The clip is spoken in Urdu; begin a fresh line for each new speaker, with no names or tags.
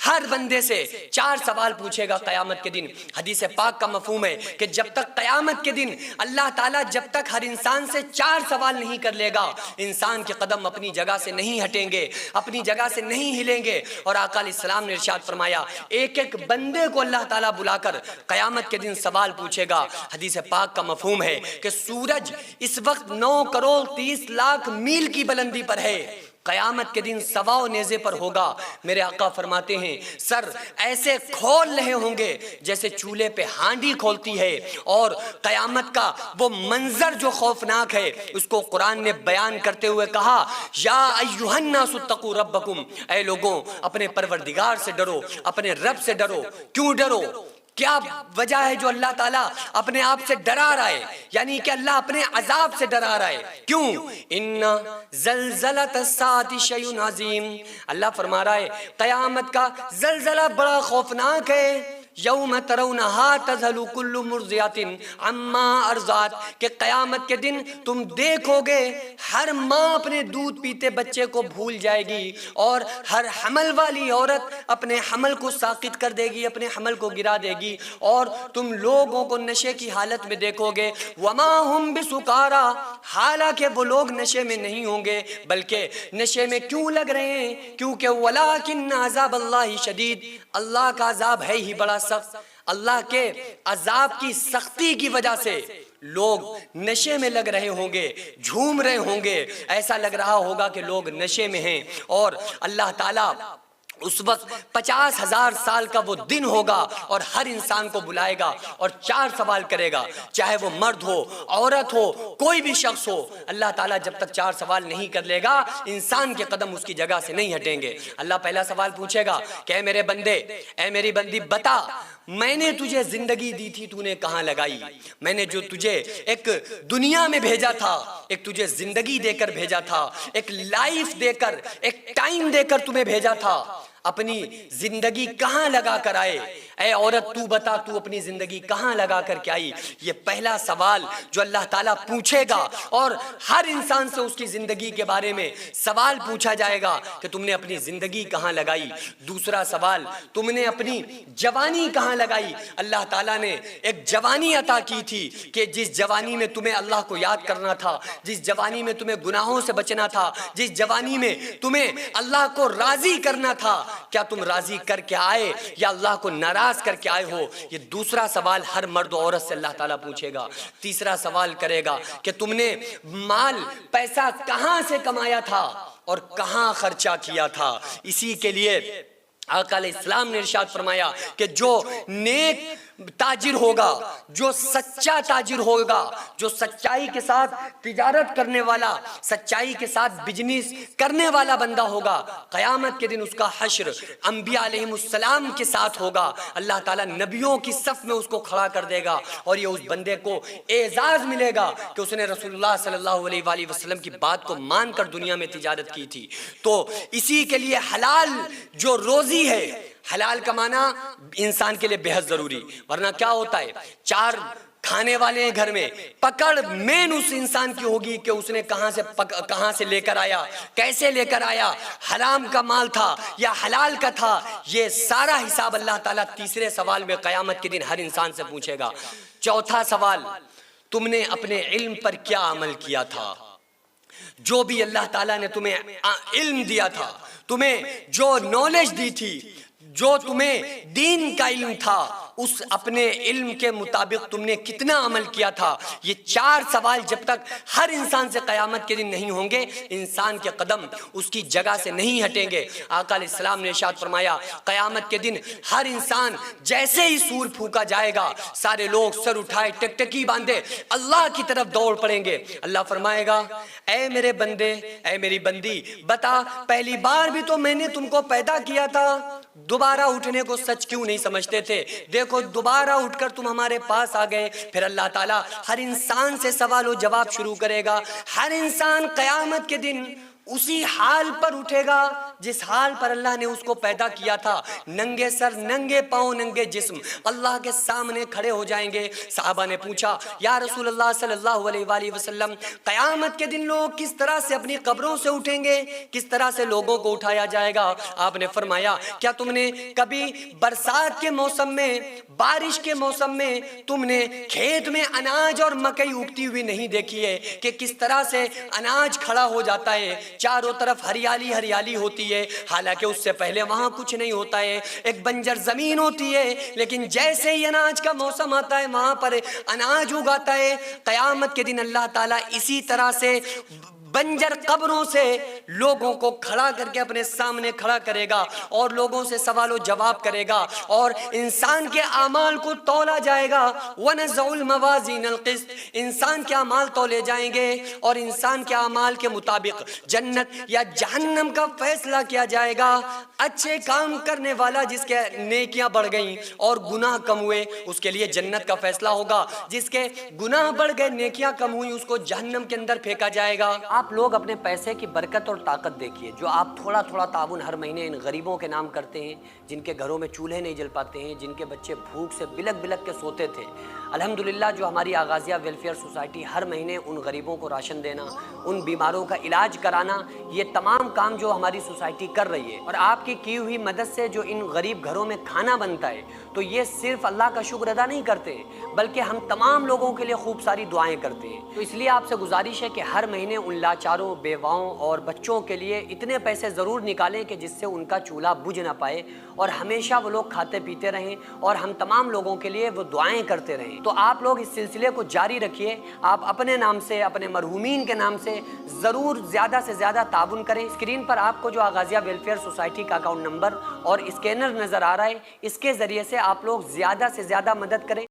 ہر بندے سے 4 سوال پوچھے گا قیامت کے دن۔ حدیث پاک کا مفہوم ہے کہ جب تک قیامت کے دن اللہ تعالیٰ جب تک ہر انسان سے 4 سوال نہیں کر لے گا، انسان کے قدم اپنی جگہ سے نہیں ہٹیں گے، اپنی جگہ سے نہیں ہلیں گے۔ اور آقا علیہ السلام نے ارشاد فرمایا ایک ایک بندے کو اللہ تعالیٰ بلا کر قیامت کے دن سوال پوچھے گا۔ حدیث پاک کا مفہوم ہے کہ سورج اس وقت 9 کروڑ 30 لاکھ میل کی بلندی پر ہے، قیامت کے دن 1.25 نیزے پر ہوگا۔ میرے آقا فرماتے ہیں سر ایسے کھول رہے ہوں گے جیسے چولہے پہ ہانڈی کھولتی ہے، اور قیامت کا وہ منظر جو خوفناک ہے اس کو قرآن نے بیان کرتے ہوئے کہا یا ایھا الناس اتقوا ربکم، اے لوگوں اپنے پروردگار سے ڈرو، اپنے رب سے ڈرو۔ کیوں ڈرو؟ کیا وجہ ہے جو اللہ تعالیٰ اپنے آپ سے ڈرا رہا ہے؟ یعنی کہ اللہ اپنے عذاب سے ڈرا رہا ہے۔ کیوں؟ ان زلزلۃ الساعۃ شیء عظیم، اللہ فرما رہا ہے قیامت کا زلزلہ بڑا خوفناک ہے۔ یوم ترونہا تذہل کل مرضعۃ عما ارضعت، کہ قیامت کے دن تم دیکھو گے ہر ماں اپنے دودھ پیتے بچے کو بھول جائے گی، اور ہر حمل والی عورت اپنے حمل کو ساقط کر دے گی، اپنے حمل کو گرا دے گی، اور تم لوگوں کو نشے کی حالت میں دیکھو گے۔ وما ہم بسکارا، حالانکہ وہ لوگ نشے میں نہیں ہوں گے، بلکہ نشے میں کیوں لگ رہے ہیں؟ کیونکہ ولکن عذاب اللہ شدید، اللہ کا عذاب ہے ہی بڑا سخت۔ اللہ کے عذاب کی سختی کی وجہ سے لوگ نشے میں لگ رہے ہوں گے، جھوم رہے ہوں گے، ایسا لگ رہا ہوگا کہ لوگ نشے میں ہیں۔ اور اللہ تعالیٰ اس وقت 50,000 سال کا وہ دن ہوگا، اور ہر انسان کو بلائے گا اور 4 سوال کرے گا، چاہے وہ مرد ہو، عورت ہو، کوئی بھی شخص ہو۔ اللہ تعالیٰ جب تک 4 سوال نہیں کر لے گا انسان کے قدم اس کی جگہ سے نہیں ہٹیں گے۔ اللہ پہلا سوال پوچھے گا کہ اے میرے بندے، اے میری بندی، بتا میں نے تجھے زندگی دی تھی تو نے کہاں لگائی؟ میں نے جو تجھے ایک دنیا میں بھیجا تھا، ایک تجھے زندگی دے کر بھیجا تھا، ایک لائف دے کر، ایک ٹائم دے کر تمہیں بھیجا تھا، اپنی زندگی کہاں لگا کر آئے؟ اے عورت تو بتا تو اپنی زندگی کہاں لگا کر کے آئی؟ یہ پہلا سوال جو اللہ تعالیٰ پوچھے گا، اور ہر انسان سے اس کی زندگی کے بارے میں سوال پوچھا جائے گا کہ تم نے اپنی زندگی کہاں لگائی۔ دوسرا سوال، تم نے اپنی جوانی کہاں لگائی؟ اللہ تعالیٰ نے ایک جوانی عطا کی تھی کہ جس جوانی میں تمہیں اللہ کو یاد کرنا تھا، جس جوانی میں تمہیں گناہوں سے بچنا تھا، جس جوانی میں تمہیں اللہ کو راضی کرنا تھا، کیا تم راضی کر کے آئے یا اللہ کو ناراض کر کے آئے ہو؟ یہ دوسرا سوال ہر مرد و عورت سے اللہ تعالیٰ پوچھے گا۔ تیسرا سوال کرے گا کہ تم نے مال پیسہ کہاں سے کمایا تھا اور کہاں خرچہ کیا تھا؟ اسی کے لیے آقا علیہ السلام نے ارشاد فرمایا کہ جو نیک تاجر ہوگا، جو سچا تاجر ہوگا، جو سچائی کے ساتھ تجارت کرنے والا، سچائی کے ساتھ بزنس کرنے والا بندہ ہوگا، قیامت کے دن اس کا حشر انبیاء علیہم السلام کے ساتھ ہوگا۔ اللہ تعالیٰ نبیوں کی صف میں اس کو کھڑا کر دے گا، اور یہ اس بندے کو اعزاز ملے گا کہ اس نے رسول اللہ صلی اللہ علیہ وآلہ وسلم کی بات کو مان کر دنیا میں تجارت کی تھی۔ تو اسی کے لیے حلال جو روزی ہے، حلال کمانا انسان کے لیے بہت ضروری، ورنہ کیا ہوتا ہے 4 کھانے والے ہیں گھر میں، پکڑ مین اس انسان کی ہوگی کہ اس نے کہاں سے لے کر آیا، کیسے لے کر آیا، حرام کا مال تھا یا حلال کا تھا۔ یہ سارا حساب اللہ تعالیٰ تیسرے سوال میں قیامت کے دن ہر انسان سے پوچھے گا۔ چوتھا سوال، تم نے اپنے علم پر کیا عمل کیا تھا؟ جو بھی اللہ تعالیٰ نے تمہیں علم دیا تھا، تمہیں جو نالج دی تھی، جو تمہیں دین کا علم تھا، اس اپنے علم کے مطابق تم نے کتنا عمل کیا تھا؟ یہ 4 سوال جب تک ہر انسان سے قیامت کے دن نہیں ہوں گے انسان کے قدم اس کی جگہ سے نہیں ہٹیں گے۔ آقا علیہ السلام نے ارشاد فرمایا قیامت کے دن ہر انسان جیسے ہی سور پھونکا جائے گا سارے لوگ سر اٹھائے ٹکٹکی باندھے اللہ کی طرف دوڑ پڑیں گے۔ اللہ فرمائے گا اے میرے بندے، اے میری بندی، بتا پہلی بار بھی تو میں نے تم کو پیدا کیا تھا، دوبارہ اٹھنے کو سچ کیوں نہیں سمجھتے تھے؟ دیکھو دوبارہ اٹھ کر تم ہمارے پاس آ گئے۔ پھر اللہ تعالیٰ ہر انسان سے سوال و جواب شروع کرے گا۔ ہر انسان قیامت کے دن اسی حال پر اٹھے گا جس حال پر اللہ نے اس کو پیدا کیا تھا، ننگے سر ننگے پاؤں ننگے جسم اللہ کے سامنے کھڑے ہو جائیں گے۔ صحابہ نے پوچھا یا رسول اللہ صلی اللہ علیہ وآلہ وسلم، قیامت کے دن لوگ کس طرح سے اپنی قبروں سے اٹھیں گے، کس طرح سے لوگوں کو اٹھایا جائے گا؟ آپ نے فرمایا کیا تم نے کبھی برسات کے موسم میں، بارش کے موسم میں تم نے کھیت میں اناج اور مکئی اگتی ہوئی نہیں دیکھی ہے کہ کس طرح سے اناج کھڑا ہو جاتا ہے، چاروں طرف ہریالی ہریالی ہوتی ہے، حالانکہ اس سے پہلے وہاں کچھ نہیں ہوتا ہے، ایک بنجر زمین ہوتی ہے، لیکن جیسے ہی اناج کا موسم آتا ہے وہاں پر اناج اگاتا ہے۔ قیامت کے دن اللہ تعالیٰ اسی طرح سے بنجر قبروں سے لوگوں کو کھڑا کر کے اپنے سامنے کھڑا کرے گا اور لوگوں سے سوال و جواب کرے گا، اور انسان کے اعمال کو تولا جائے گا۔ وَنَزَعُ الْمَوَازِينَ الْقِسْطَ، انسان کے اعمال تولے جائیں گے اور انسان کے اعمال کے مطابق جنت یا جہنم کا فیصلہ کیا جائے گا۔ اچھے کام کرنے والا جس کے نیکیاں بڑھ گئیں اور گناہ کم ہوئے اس کے لیے جنت کا فیصلہ ہوگا، جس کے گناہ بڑھ گئے نیکیاں کم ہوئی اس کو جہنم کے اندر پھینکا جائے گا۔ آپ لوگ اپنے پیسے کی برکت اور طاقت دیکھیے، جو آپ تھوڑا تھوڑا تعاون ہر مہینے ان غریبوں کے نام کرتے ہیں، جن کے گھروں میں چولہے نہیں جل پاتے ہیں، جن کے بچے بھوک سے بلک بلک کے سوتے تھے۔ الحمدللہ جو ہماری آغازیہ ویلفیئر سوسائٹی ہر مہینے ان غریبوں کو راشن دینا، ان بیماروں کا علاج کرانا، یہ تمام کام جو ہماری سوسائٹی کر رہی ہے، اور آپ کی ہوئی مدد سے جو ان غریب گھروں میں کھانا بنتا ہے، تو یہ صرف اللہ کا شکر ادا نہیں کرتے بلکہ ہم تمام لوگوں کے لیے خوب ساری دعائیں کرتے ہیں۔ تو اس لیے آپ سے گزارش ہے کہ ہر مہینے ان لاچاروں، بیواؤں اور بچوں کے لیے اتنے پیسے ضرور نکالیں کہ جس سے ان کا چولہا بجھ نہ پائے اور ہمیشہ وہ لوگ کھاتے پیتے رہیں، اور ہم تمام لوگوں کے لیے وہ دعائیں کرتے رہیں۔ تو آپ لوگ اس سلسلے کو جاری رکھیے، آپ اپنے نام سے، اپنے مرحومین کے نام سے ضرور زیادہ سے زیادہ تعاون کریں۔ اسکرین پر آپ کو جو آغازیہ ویلفیئر سوسائٹی کا اکاؤنٹ نمبر اور اسکینر نظر آ رہا ہے، اس کے ذریعے سے آپ لوگ زیادہ سے زیادہ مدد کریں۔